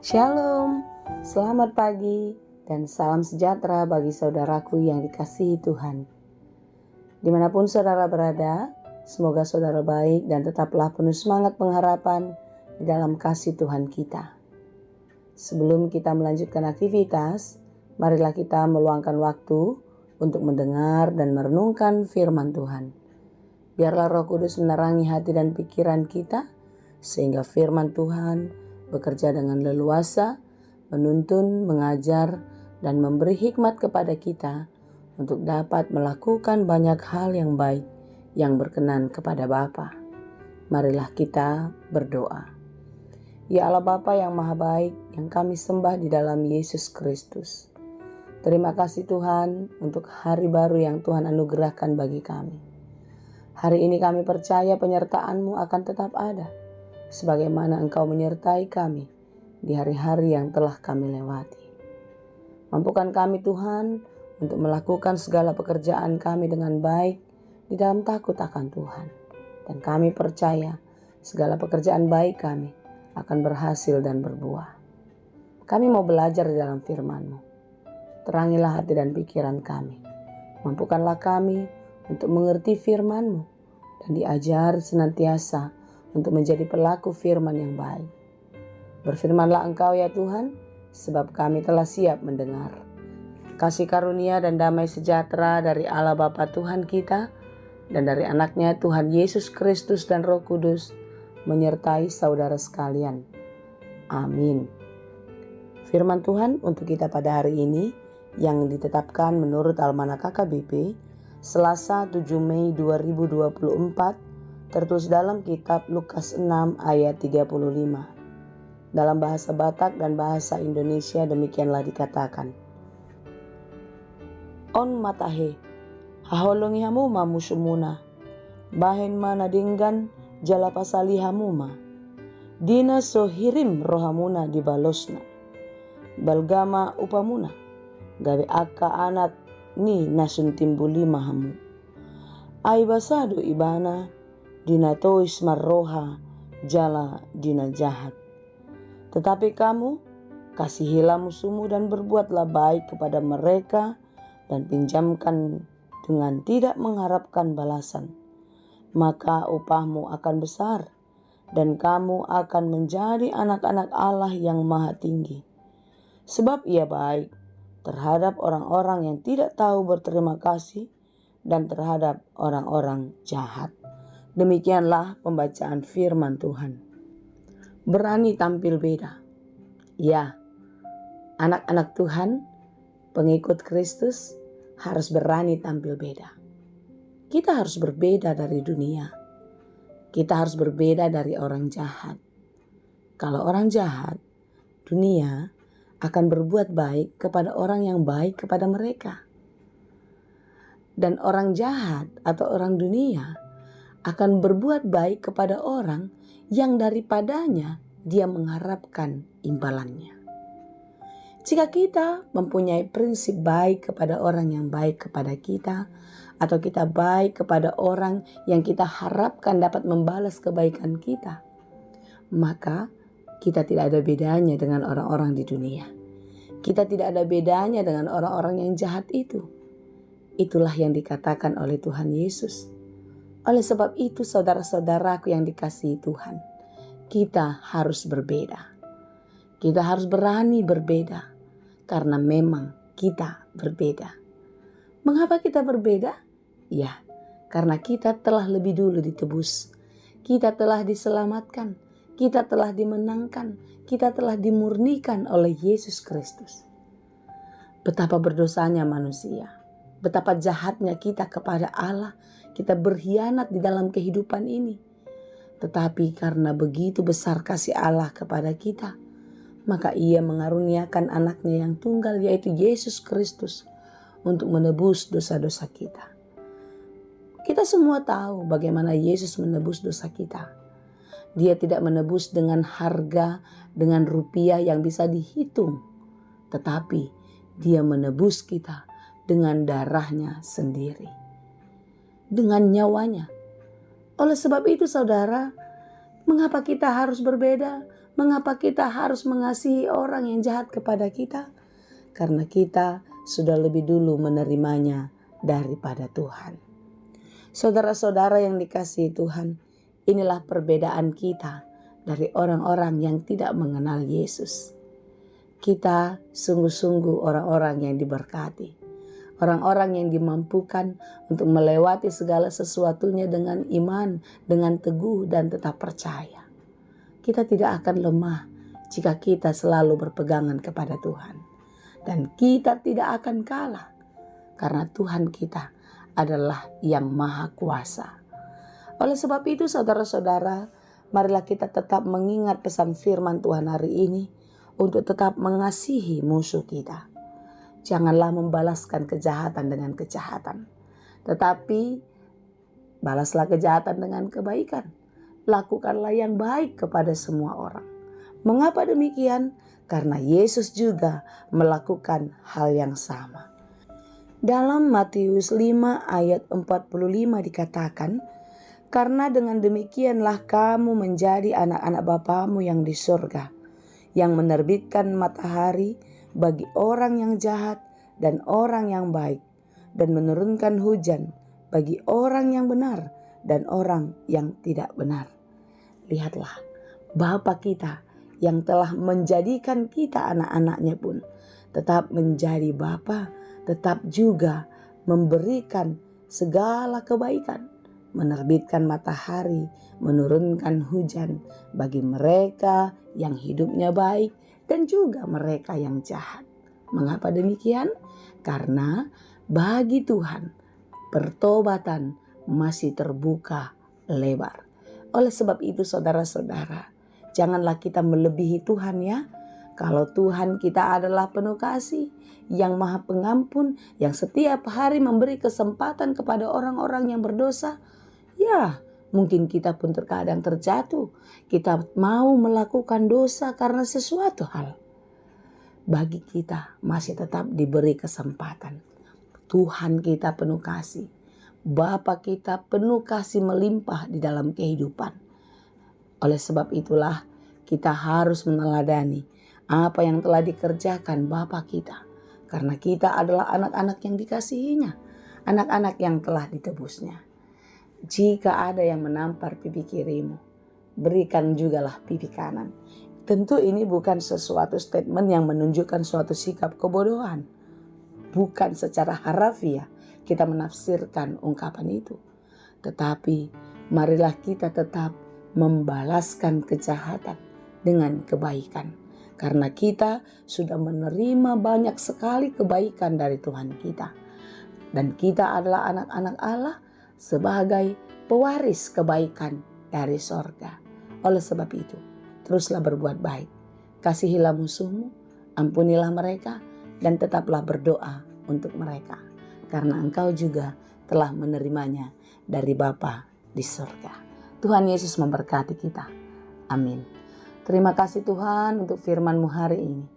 Shalom, selamat pagi dan salam sejahtera bagi saudaraku yang dikasihi Tuhan. Dimanapun saudara berada, semoga saudara baik dan tetaplah penuh semangat pengharapan di dalam kasih Tuhan kita. Sebelum kita melanjutkan aktivitas, marilah kita meluangkan waktu untuk mendengar dan merenungkan firman Tuhan. Biarlah Roh Kudus menerangi hati dan pikiran kita, sehingga firman Tuhan bekerja dengan leluasa, menuntun, mengajar, dan memberi hikmat kepada kita untuk dapat melakukan banyak hal yang baik yang berkenan kepada Bapa. Marilah kita berdoa. Ya Allah Bapa yang maha baik, yang kami sembah di dalam Yesus Kristus. Terima kasih Tuhan untuk hari baru yang Tuhan anugerahkan bagi kami. Hari ini kami percaya penyertaan-Mu akan tetap ada, sebagaimana Engkau menyertai kami di hari-hari yang telah kami lewati. Mampukan kami Tuhan untuk melakukan segala pekerjaan kami dengan baik di dalam takut akan Tuhan. Dan kami percaya segala pekerjaan baik kami akan berhasil dan berbuah. Kami mau belajar di dalam firman-Mu. Terangilah hati dan pikiran kami. Mampukanlah kami untuk mengerti firman-Mu dan diajar senantiasa untuk menjadi pelaku firman yang baik. Berfirmanlah Engkau ya Tuhan, sebab kami telah siap mendengar. Kasih karunia dan damai sejahtera dari Allah Bapa Tuhan kita dan dari anaknya Tuhan Yesus Kristus dan Roh Kudus menyertai saudara sekalian. Amin. Firman Tuhan untuk kita pada hari ini yang ditetapkan menurut Almanak KKBP Selasa 7 Mei 2024, tertulis dalam kitab Lukas 6 ayat 35. Dalam bahasa Batak dan bahasa Indonesia demikianlah dikatakan. On matahe, haholongi hamuma musumuna, bahen mana dinggan jala pasali hamuma, dina sohirim rohamuna dibalosna, balgama upamuna, gawe akka anak ni nasun timbuli mahamu. Ai basado ibana dina tois marroha jala dina jahat. Tetapi kamu kasihilah musuhmu dan berbuatlah baik kepada mereka dan pinjamkan dengan tidak mengharapkan balasan. Maka upahmu akan besar dan kamu akan menjadi anak-anak Allah yang maha tinggi. Sebab ia baik terhadap orang-orang yang tidak tahu berterima kasih dan terhadap orang-orang jahat. Demikianlah pembacaan firman Tuhan. Berani tampil beda. Ya, anak-anak Tuhan, pengikut Kristus harus berani tampil beda. Kita harus berbeda dari dunia. Kita harus berbeda dari orang jahat. Kalau orang jahat, dunia akan berbuat baik kepada orang yang baik kepada mereka. Dan orang jahat atau orang dunia akan berbuat baik kepada orang yang daripadanya dia mengharapkan imbalannya. Jika kita mempunyai prinsip baik kepada orang yang baik kepada kita, atau kita baik kepada orang yang kita harapkan dapat membalas kebaikan kita, maka kita tidak ada bedanya dengan orang-orang di dunia. Kita tidak ada bedanya dengan orang-orang yang jahat itu. Itulah yang dikatakan oleh Tuhan Yesus. Oleh sebab itu saudara-saudaraku yang dikasihi Tuhan, kita harus berbeda. Kita harus berani berbeda karena memang kita berbeda. Mengapa kita berbeda? Ya, karena kita telah lebih dulu ditebus. Kita telah diselamatkan. Kita telah dimenangkan, kita telah dimurnikan oleh Yesus Kristus. Betapa berdosanya manusia, betapa jahatnya kita kepada Allah, kita berkhianat di dalam kehidupan ini. Tetapi karena begitu besar kasih Allah kepada kita, maka Ia mengaruniakan anaknya yang tunggal, yaitu Yesus Kristus, untuk menebus dosa-dosa kita. Kita semua tahu bagaimana Yesus menebus dosa kita. Dia tidak menebus dengan harga, dengan rupiah yang bisa dihitung. Tetapi Dia menebus kita dengan darahnya sendiri. Dengan nyawanya. Oleh sebab itu saudara, mengapa kita harus berbeda? Mengapa kita harus mengasihi orang yang jahat kepada kita? Karena kita sudah lebih dulu menerimanya daripada Tuhan. Saudara-saudara yang dikasihi Tuhan, inilah perbedaan kita dari orang-orang yang tidak mengenal Yesus. Kita sungguh-sungguh orang-orang yang diberkati. Orang-orang yang dimampukan untuk melewati segala sesuatunya dengan iman, dengan teguh dan tetap percaya. Kita tidak akan lemah jika kita selalu berpegangan kepada Tuhan. Dan kita tidak akan kalah karena Tuhan kita adalah yang maha kuasa. Oleh sebab itu saudara-saudara, marilah kita tetap mengingat pesan firman Tuhan hari ini untuk tetap mengasihi musuh kita. Janganlah membalaskan kejahatan dengan kejahatan, tetapi balaslah kejahatan dengan kebaikan. Lakukanlah yang baik kepada semua orang. Mengapa demikian? Karena Yesus juga melakukan hal yang sama. Dalam Matius 5 ayat 45 dikatakan, karena dengan demikianlah kamu menjadi anak-anak Bapamu yang di surga, yang menerbitkan matahari bagi orang yang jahat dan orang yang baik, dan menurunkan hujan bagi orang yang benar dan orang yang tidak benar. Lihatlah, Bapa kita yang telah menjadikan kita anak-anaknya pun tetap menjadi Bapa, tetap juga memberikan segala kebaikan, menerbitkan matahari, menurunkan hujan bagi mereka yang hidupnya baik dan juga mereka yang jahat. Mengapa demikian? Karena bagi Tuhan pertobatan masih terbuka lebar. Oleh sebab itu saudara-saudara, janganlah kita melebihi Tuhan ya. Kalau Tuhan kita adalah penuh kasih, yang maha pengampun, yang setiap hari memberi kesempatan kepada orang-orang yang berdosa, ya mungkin kita pun terkadang terjatuh. Kita mau melakukan dosa karena sesuatu hal. Bagi kita masih tetap diberi kesempatan. Tuhan kita penuh kasih. Bapa kita penuh kasih melimpah di dalam kehidupan. Oleh sebab itulah kita harus meneladani apa yang telah dikerjakan Bapa kita. Karena kita adalah anak-anak yang dikasihinya. Anak-anak yang telah ditebusnya. Jika ada yang menampar pipi kirimu, berikan jugalah pipi kanan. Tentu ini bukan sesuatu statement yang menunjukkan suatu sikap kebodohan. Bukan secara harafiah kita menafsirkan ungkapan itu. Tetapi marilah kita tetap membalaskan kejahatan dengan kebaikan. Karena kita sudah menerima banyak sekali kebaikan dari Tuhan kita. Dan kita adalah anak-anak Allah sebagai pewaris kebaikan dari sorga. Oleh sebab itu, teruslah berbuat baik. Kasihilah musuhmu, ampunilah mereka, dan tetaplah berdoa untuk mereka. Karena engkau juga telah menerimanya dari Bapa di surga. Tuhan Yesus memberkati kita. Amin. Terima kasih Tuhan untuk firman-Mu hari ini.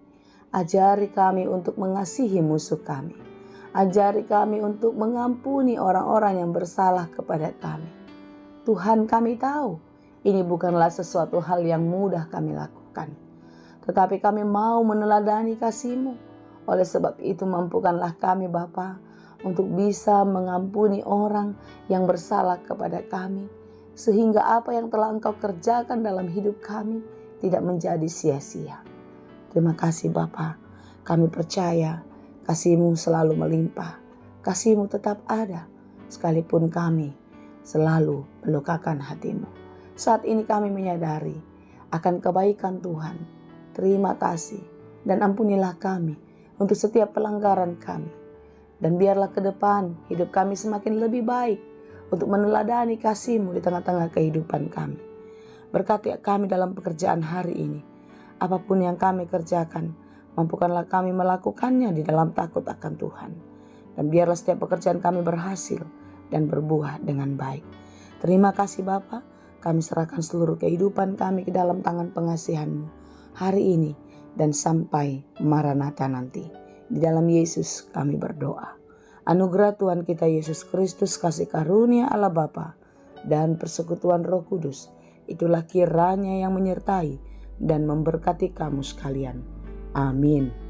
Ajari kami untuk mengasihi musuh kami. Ajari kami untuk mengampuni orang-orang yang bersalah kepada kami. Tuhan, kami tahu ini bukanlah sesuatu hal yang mudah kami lakukan. Tetapi kami mau meneladani kasih-Mu. Oleh sebab itu mampukanlah kami Bapa untuk bisa mengampuni orang yang bersalah kepada kami. Sehingga apa yang telah Engkau kerjakan dalam hidup kami tidak menjadi sia-sia. Terima kasih Bapa. Kami percaya kasih-Mu selalu melimpah. Kasih-Mu tetap ada sekalipun kami selalu melukakan hati-Mu. Saat ini kami menyadari akan kebaikan Tuhan. Terima kasih dan ampunilah kami untuk setiap pelanggaran kami. Dan biarlah ke depan hidup kami semakin lebih baik untuk meneladani kasih-Mu di tengah-tengah kehidupan kami. Berkati kami dalam pekerjaan hari ini. Apapun yang kami kerjakan, mampukanlah kami melakukannya di dalam takut akan Tuhan. Dan biarlah setiap pekerjaan kami berhasil dan berbuah dengan baik. Terima kasih Bapa, kami serahkan seluruh kehidupan kami ke dalam tangan pengasihan-Mu hari ini dan sampai Maranatha nanti. Di dalam Yesus kami berdoa. Anugerah Tuhan kita Yesus Kristus, kasih karunia Allah Bapa dan persekutuan Roh Kudus, itulah kiranya yang menyertai dan memberkati kamu sekalian. Amin.